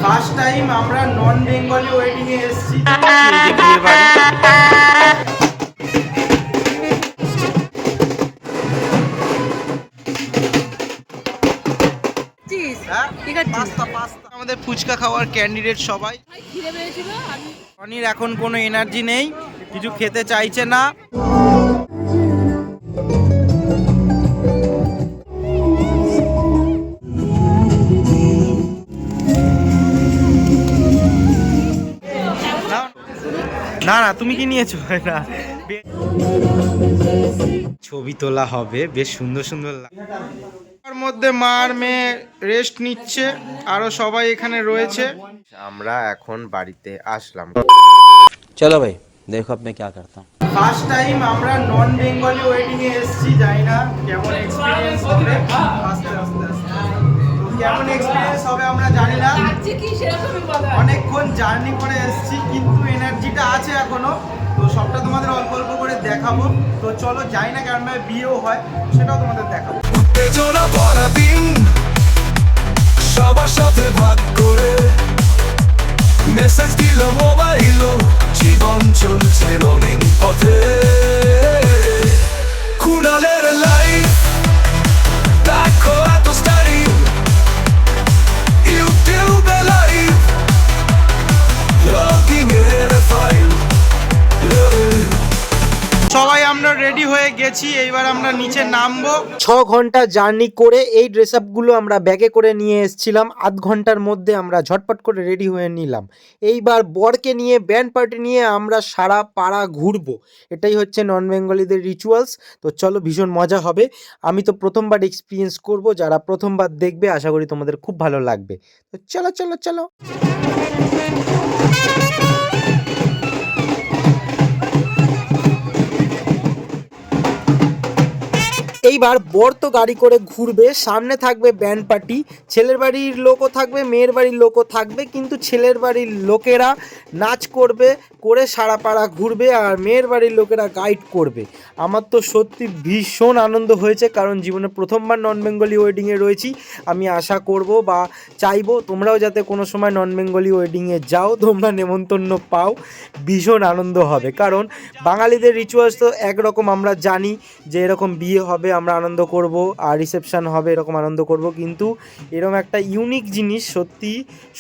First time আমরা নন Bengali wedding এ এসেছি। এই যে বিয়ে বাড়ি। আমাদের ফুচকা খাওয়ার ক্যান্ডিডেট সবাই। রনির এখন কোনো এনার্জি নেই, কিছু খেতে চাইছে না। না না তুমি কি নিয়েছো? না ছবি তোলা হবে, বেশ সুন্দর সুন্দর তার মধ্যে মার মেয়ে রেস্ট নিচ্ছে, আরো সবাই এখানে রয়েছে। আমরা এখন বাড়িতে আসলাম। চলো ভাই দেখো আপনি কি করতাম। ফার্স্ট টাইম আমরা নন বেঙ্গলি ওয়েডিং এ এসেছি, জানি না কেমন এক্সপিরিয়েন্স হবে। আস্তে আস্তে কেমন এক্সপিরিয়েন্স হবে আমরা জানি না, অনেকক্ষণ জার্নি করে এসেছি কিন্তু এনার্জিটা আছে এখনো। তো সবটা তোমাদের অল্প অল্প করে দেখাবো। তো চলো, যাই না কারণ বিয়েও হয়, সেটাও তোমাদের দেখাবো। সবার সাথে ভাগ করে মেসেজ দিল মোবাইল, জীবন চলছে রঙিন পথে। কুণালের লাইফ দেখো এত স্টাইল, ইউটিউবে লাইভ লগিং এর ফাইল। সবাই আমরা রেডি হয়ে গেছি, এইবার আমরা নিচে নামবো। 6 ঘন্টা জার্নি করে এই ড্রেস আপগুলো আমরা ব্যাগে করে নিয়ে এসেছিলাম। আধ ঘন্টার মধ্যে আমরা ঝটপট করে রেডি হয়ে নিলাম। এইবার বরকে নিয়ে ব্যান্ড পার্টি নিয়ে আমরা সারা পাড়া ঘুরবো। এটাই হচ্ছে নন বেঙ্গলিদের রিচুয়ালস। তো চলো, ভীষণ মজা হবে। আমি তো প্রথমবার এক্সপিরিয়েন্স করব, যারা প্রথমবার দেখবে আশা করি তোমাদের খুব ভালো লাগবে। তো চলো চলো চলো। এইবার বর তো গাড়ি করে ঘুরবে, সামনে থাকবে ব্যান্ড পার্টি। ছেলের বাড়ির লোকও থাকবে, মেয়ের বাড়ির লোকও থাকবে, কিন্তু ছেলের বাড়ির লোকেরা নাচ করবে, করে সারা পাড়া ঘুরবে, আর মেয়ের বাড়ির লোকেরা গাইড করবে। আমার তো সত্যি ভীষণ আনন্দ হয়েছে, কারণ জীবনে প্রথমবার নন বেঙ্গলি ওয়েডিংয়ে রয়েছি। আমি আশা করব বা চাইবো তোমরাও যাতে কোনো সময় নন বেঙ্গলি ওয়েডিংয়ে যাও, তোমরা নেমন্তন্ন পাও, ভীষণ আনন্দ হবে। কারণ বাঙালিদের রিচুয়ালস তো একরকম, আমরা জানি যে এরকম বিয়ে হবে আমরা আনন্দ করব, আর রিসেপশন হবে এরকম আনন্দ করব, কিন্তু এরকম একটা ইউনিক জিনিস সত্যি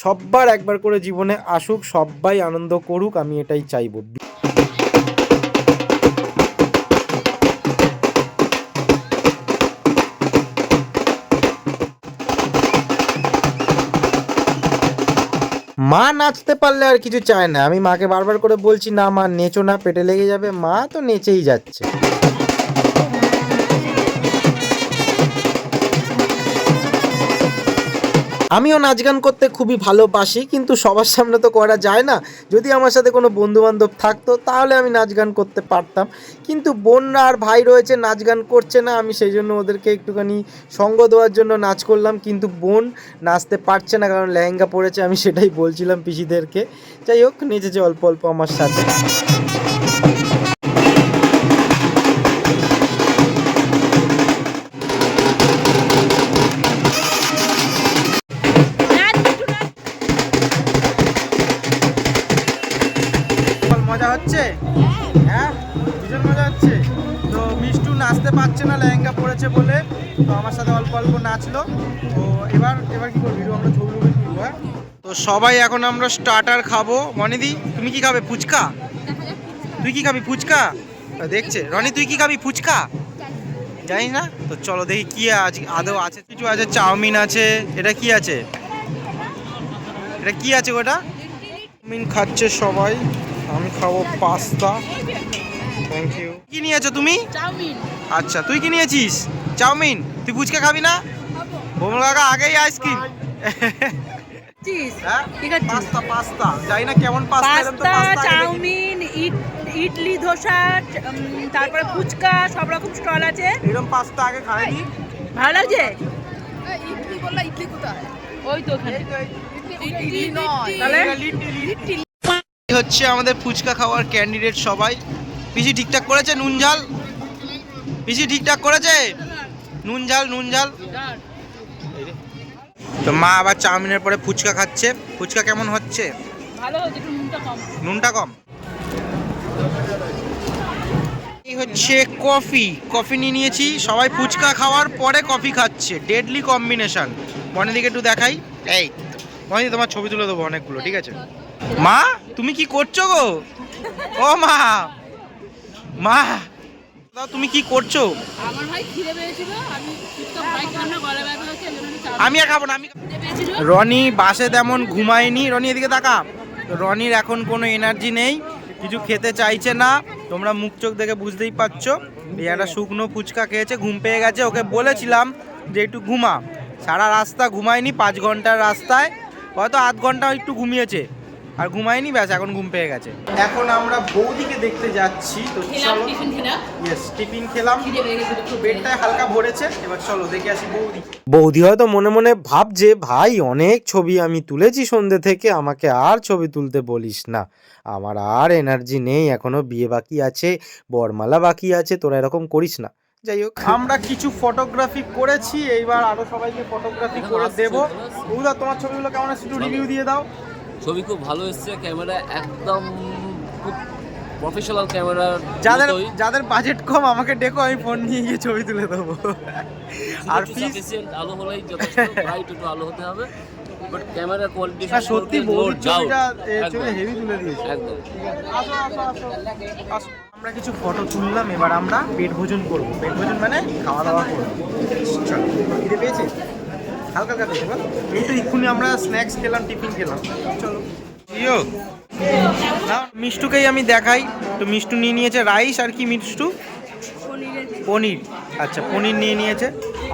সববার একবার করে জীবনে আসুক, সবাই আনন্দ করুক, আমি এটাই চাইবো। মা নাচতে পারলে আর কিছু চায় না। আমি মাকে বারবার করে বলছি, না মা নেচো না, পেটে লেগে যাবে। মা তো নেচেই যাচ্ছে। আমিও নাচ গান করতে খুবই ভালোবাসি, কিন্তু সবার সামনে তো করা যায় না। যদি আমার সাথে কোনো বন্ধু বান্ধব থাকতো তাহলে আমি নাচ গান করতে পারতাম, কিন্তু বোনরা আর ভাই রয়েছে, নাচ গান করছে না। আমি সেই জন্য ওদেরকে একটুখানি সঙ্গ দেওয়ার জন্য নাচ করলাম, কিন্তু বোন নাচতে পারছে না কারণ লেহেঙ্গা পরেছে। আমি সেটাই বলছিলাম পিসিদেরকে। যাই হোক, নেচেছে অল্প অল্প আমার সাথে। মজা হচ্ছে? হ্যাঁ, ভীষণ মজা হচ্ছে। তো মিষ্টু নাচতে পারছে না লেহেঙ্গা পরেছে বলে, তো আমার সাথে অল্প অল্প নাচলো। তো এবার কি করবি, আমরা ছবি তুলবো। হ্যাঁ, তো সবাই এখন আমরা স্টার্টার খাবো। মনিদি তুমি কি খাবে? ফুচকা? তুই কি খাবি? ফুচকা দেখছে রনি, তুই কি খাবি? ফুচকা জানিস না? তো চলো দেখি কি আছে আদৌ আছে। কিছু আছে, চাউমিন আছে। এটা কি আছে? এটা কি আছে ওটা? চাউমিন খাচ্ছে সবাই, আমি খাবো পাস্তা। Thank you. কি নিয়েছো তুমি? চাউমিন। আচ্ছা, তুই কি নিয়েছিস? চাউমিন। তুই ফুচকা খাবি না? ভোমল কাকা আগেই আইসক্রিম। পাস্তা পাস্তা জানি না কেমন পাস্তা। চাউমিন, ইডলি, ধোসা, তারপরে ফুচকা, সব রকম স্টল আছে। এরকম পাস্তা আগে খাইনি। ভালো লাগছে? ইডলি বললা, ইডলি কোথায়? ওই তো ওখানে। ইডলি নয়, তাহলে হচ্ছে আমাদের ফুচকা খাওয়ার ক্যান্ডিডেট সবাই। পিসি ঠিকঠাক করেছে নুন ঝাল? পিসি ঠিকঠাক করেছে নুন ঝাল? নুন ঝাল। তো তো মা আবার চাউমিনের পরে ফুচকা খাচ্ছে। ফুচকা কেমন হচ্ছে? ভালো হয়েছে, একটু নুনটা কম। নুনটা কম। এই হচ্ছে কফি নিয়ে নিয়েছি। সবাই ফুচকা খাওয়ার পরে কফি খাচ্ছে, ডেডলি কম্বিনেশন। বনেদিকে একটু দেখাই। এই বনেদি, তোমার ছবি তুলে দেবো অনেকগুলো, ঠিক আছে? মা তুমি কি করছো গো? ও মা, মা তুমি কি করছো? আমার ভাই খিদে পেয়েছিল, আমি ফুচকা ফ্রাই করলাম না, গলা ব্যথা হচ্ছে, এজন্য আমি চাউমিন আমি আর খাবো না। আমি খিদে পেয়েছিল। রনি বাসে তেমন ঘুমায়নি। রনি এদিকে তাকা। রনির এখন কোনো এনার্জি নেই, কিছু খেতে চাইছে না। তোমরা মুখ চোখ দেখে বুঝতেই পারছো। এই একটা শুকনো ফুচকা খেয়েছে, ঘুম পেয়ে গেছে। ওকে বলেছিলাম যে একটু ঘুমা, সারা রাস্তা ঘুমায়নি। 5 ঘন্টার রাস্তায় হয়তো আধ ঘন্টা একটু ঘুমিয়েছে, আর ঘুমায়নি, ব্যাস এখন ঘুম পেয়ে গেছে। এখন আমরা বৌদিকে দেখতে যাচ্ছি। তো খেলাম, চলো। টিফিন খেলাম, ইয়েস, টিফিন খেলাম, খিদে পেয়ে গেছিল খুব। পেটটা হালকা ভরেছে। এবার চলো দেখে আসি বৌদি। বৌদি হয়তো মনে মনে ভাবছে, ভাই অনেক ছবি আমি তুলেছি সন্ধ্যে থেকে, আমাকে আর ছবি তুলতে বলিস না, আমার আর এনার্জি নেই, এখনো বিয়ে বাকি আছে, বরমালা বাকি আছে, তোরা এরকম করিস না। যাই হোক, আমরা কিছু ফটোগ্রাফি করেছি, এইবার আরো সবাইকে ফটোগ্রাফি করে দেবো। বৌদা তোমার ছবিগুলো কেমন আছে একটু রিভিউ দিয়ে দাও। ছবি খুব ভালো এসেছে, ক্যামেরা একদম খুব প্রফেশনাল ক্যামেরা। যাদের বাজেট কম আমাকে ডেকো, আমি ফোন নিয়ে গিয়ে ছবি তুলে দেবো। আর সাফিসিয়েন্ট আলো হলেই যথেষ্ট, ব্রাইট একটু আলো হতে হবে, বাট ক্যামেরা কোয়ালিটি সত্যি বৌদির ছবিটা হেভি তুলে দিয়েছে। একদম। আসো আসো আসো আসো। আমরা কিছু ফটো তুললাম, এবার আমরা পেট ভোজন করবো। পেট ভোজন মানে খাওয়া দাওয়া করবো। চলো, খিদে পেয়েছে? হালকা হালকা পেয়েছে বল। এই তো এক্ষুনি আমরা স্ন্যাক্স খেলাম, টিফিন খেলাম। চলো ইয়ো না, মিষ্টুকেই আমি দেখাই। তো মিষ্টু নিয়ে নিয়েছে রাইস, আর কি মিষ্টু? পনির। আচ্ছা, পনির নিয়ে নিয়েছে।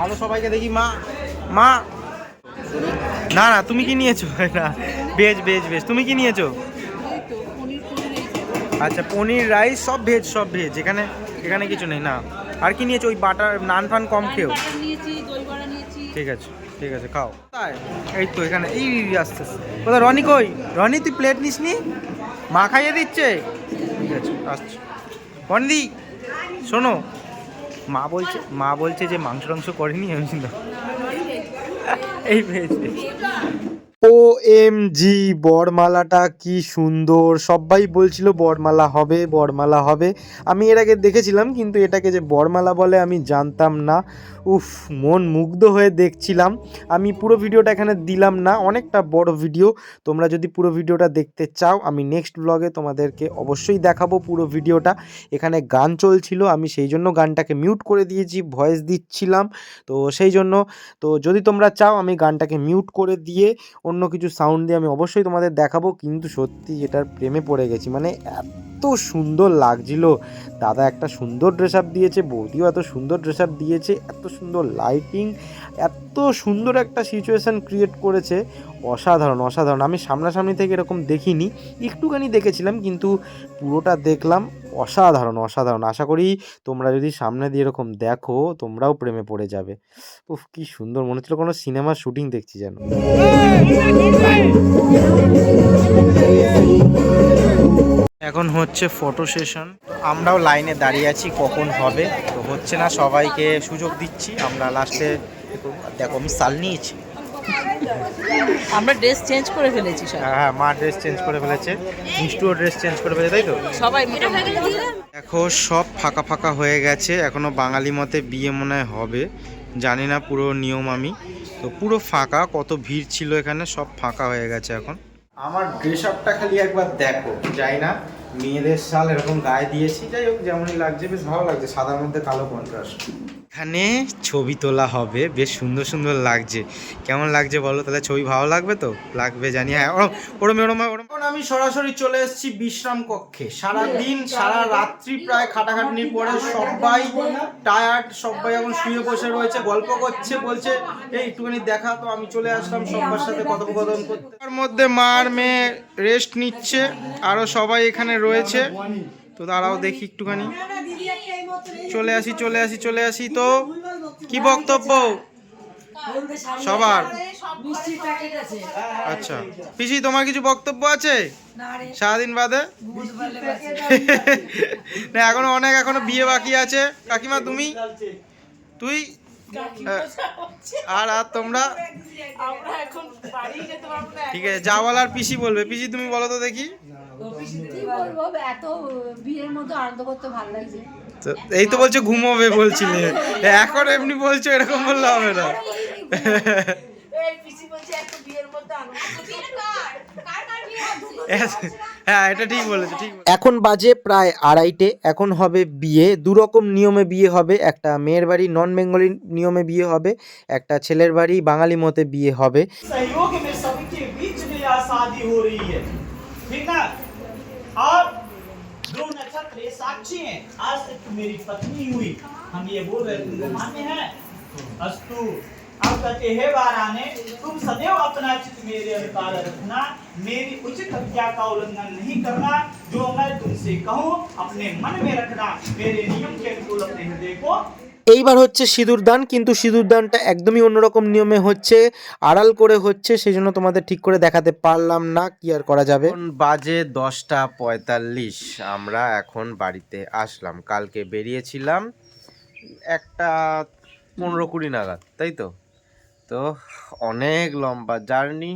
আরো সবাইকে দেখি। মা মা না না, তুমি কি নিয়েছো? না, ভেজ ভেজ ভেজ। তুমি কি নিয়েছো? আচ্ছা, পনির রাইস, সব ভেজ, সব ভেজ। এখানে কিছু নেই না। আর কি নিয়েছো? ওই বাটার নান ফান কম খেও। বাটার নিয়েছি, দই বড়া নিয়েছি। ঠিক আছে ঠিক আছে, খাও। এই তো এখানে, এই আসতেছে। কোথায় রনি? কই রনি, তুই প্লেট নিস নি? মা খাইয়ে দিচ্ছে। ঠিক আছে, আসছি। রনিদি শোনো, মা বলছে যে মাংস টাংস করেনি। আমি চিন্তা এই পেয়েছে। OMG, বরমালাটা কি সুন্দর! সবাই বলছিল বরমালা হবে, বরমালা হবে। আমি এর আগে দেখেছিলাম, কিন্তু এটাকে যে বরমালা বলে আমি জানতাম না। উফ, মন মুগ্ধ হয়ে দেখছিলাম। আমি পুরো ভিডিওটা এখানে দিলাম না, অনেকটা বড় ভিডিও। তোমরা যদি পুরো ভিডিওটা দেখতে চাও, আমি নেক্সট ব্লগে তোমাদেরকে অবশ্যই দেখাবো পুরো ভিডিওটা। এখানে গান চলছিল, আমি সেই জন্য গানটাকে মিউট করে দিয়েছি, ভয়েস দিচ্ছিলাম তো সেই জন্য। তো যদি তোমরা চাও, আমি গানটাকে মিউট করে দিয়ে অন্য কিছু সাউন্ড দিয়ে আমি অবশ্যই তোমাদের দেখাবো। কিন্তু সত্যি এটার প্রেমে পড়ে গেছি, মানে এত সুন্দর লাগছিল। দাদা একটা সুন্দর ড্রেস আপ দিয়েছে, বৌদিও এত সুন্দর ড্রেস আপ দিয়েছে, এত সুন্দর লাইটিং, এত সুন্দর একটা সিচুয়েশান ক্রিয়েট করেছে। অসাধারণ অসাধারণ। আমি সামনাসামনি থেকে এরকম দেখিনি, একটুখানি দেখেছিলাম, কিন্তু পুরোটা দেখলাম। অসাধারণ অসাধারণ। আশা করি তোমরা যদি সামনে দিয়ে এরকম দেখো, তোমরাও প্রেমে পড়ে যাবে। উফ, কি সুন্দর, মনে হচ্ছিল কোনো সিনেমার শুটিং দেখছি যেন। এখন হচ্ছে ফটো সেশন। আমরাও লাইনে দাঁড়িয়ে আছি, কখন হবে তো হচ্ছে না। সবাইকে সুযোগ দিচ্ছি, আমরা লাস্টে দেখো। আমি শাল নিয়েছি। আমরা ড্রেস চেঞ্জ করে ফেলেছি সব। হ্যাঁ, মা ড্রেস চেঞ্জ করে ফেলেছে, মিষ্টুও ড্রেস চেঞ্জ করে ফেলেছে, তাই তো? সবাই মোটামুটি। দেখো সব ফাঁকা ফাঁকা হয়ে গেছে। এখনো বাঙালি মতে বিয়ে মনে হয় হবে, জানি না পুরো নিয়ম আমি। তো পুরো ফাঁকা, কত ভিড় ছিল এখানে, সব ফাঁকা হয়ে গেছে এখন। আমার ড্রেস আপটা খালি একবার দেখো, যাই না মেয়েদের শাল এরকম গায়ে দিয়েছি। যাই হোক, যেমনই লাগছে, বেশ ভালো লাগছে, সাদার মধ্যে কালো কন্ট্রাস্ট। এখানে ছবি তোলা হবে, বেশ সুন্দর সুন্দর লাগছে। কেমন লাগছে বলো তাহলে? ছবি ভালো লাগবে তো? লাগবে জানি। হ্যাঁ, ওরম। এখন আমি সরাসরি চলে এসেছি বিশ্রাম কক্ষে। সারাদিন সারা রাত্রি প্রায় খাটাখাটনির পরে সবাই টায়ার্ড, সবাই এখন শুয়ে বসে রয়েছে, গল্প করছে, বলছে এই একটুখানি দেখা। তো আমি চলে আসলাম সবার সাথে কথোপকথন করতে। তার মধ্যে মার মেয়ে রেস্ট নিচ্ছে, আরও সবাই এখানে রয়েছে। তো দাঁড়াও দেখি একটুখানি, চলে আসি। তো কি বক্তব্য সবার? আচ্ছা পিসি, তোমার কিছু বক্তব্য আছে সারাদিন বাদে? না, এখনো বিয়ে বাকি আছে। কাকিমা তুই আর আর তোমরা আমরা এখন বাড়ি যেতে পারবো না। ঠিক আছে, যা বলার পিসি বলবে। পিসি তুমি বলো তো দেখি। কি বলবো, এত বিয়ের মধ্যে আনন্দ করতে ভালো লাগছে। তো এই তো বলছো ঘুমোবে বলছিলে, এখন এমনি বলছো, এরকম বললে হবে না। এই পিসি বলছে এত বিয়ের মধ্যে আনন্দ হ্যাঁ, এটা ঠিক বলেছো, ঠিক। এখন বাজে প্রায় 2:30। এখন হবে বিয়ে। দুরকম নিয়মে বিয়ে হবে। একটা মেয়ের বাড়ি নন বেঙ্গলি নিয়মে বিয়ে হবে, একটা ছেলের বাড়ি বাঙালি মতে বিয়ে হবে। सहयोग में सबके बीच में यह शादी हो रही है, ठीक ना। और दो नक्षत्र ये साक्षी हैं, आज तक तू मेरी पत्नी हुई, हम ये बोल रहे तुमको मान्य है? अस्तु। अब कहते हे वाराने, तुम सदैव अपना चित्त मेरे अधिकार रखना, मेरी उचित आज्ञा का उल्लंघन नहीं करना, जो मैं तुमसे कहूँ अपने मन में रखना, मेरे नियम के अनुकूल अपने हृदय को। এইবার হচ্ছে সিঁদুরদান, কিন্তু সিঁদুরদানটা একদমই অন্যরকম নিয়মে হচ্ছে, আড়াল করে হচ্ছে, সেই জন্য তোমাদের ঠিক করে দেখাতে পারলাম না, কি আর করা যাবে। বাজে 10:45। আমরা এখন বাড়িতে আসলাম। কালকে বেরিয়েছিলাম 1:15-20 নাগাদ, তাই তো। তো অনেক লম্বা জার্নি,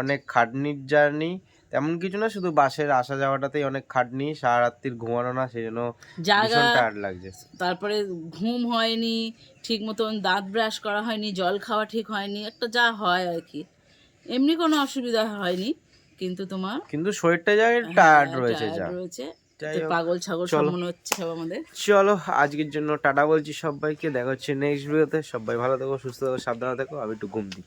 অনেক খাটনির জার্নি। তেমন কিছু না, শুধু বাসের আসা যাওয়াটাতেই অনেক খাটনি। সারা রাত্রির ঘুমানো না, সেই জন্য ভীষণ টায়ার্ড লাগছে। তারপরে ঘুম হয়নি ঠিক মতন, দাঁত ব্রাশ করা হয়নি, জল খাওয়া ঠিক হয়নি, একটা যা হয় আর কি। এমনি কোনো অসুবিধা হয়নি, কিন্তু তোমার কিন্তু শরীরটা যায় টায়ার্ড রয়েছে, যা tired রয়েছে। যাই তো হোক, পাগল ছাগল সব চলো। মনে হচ্ছে সব আমাদের। চলো, আজকের জন্য টাটা বলছি সবাইকে। দেখা হচ্ছে নেক্সট ভিডিওতে। সবাই ভালো থেকো, সুস্থ থেকো, সাবধানে থেকো। আমি একটু ঘুম দিই।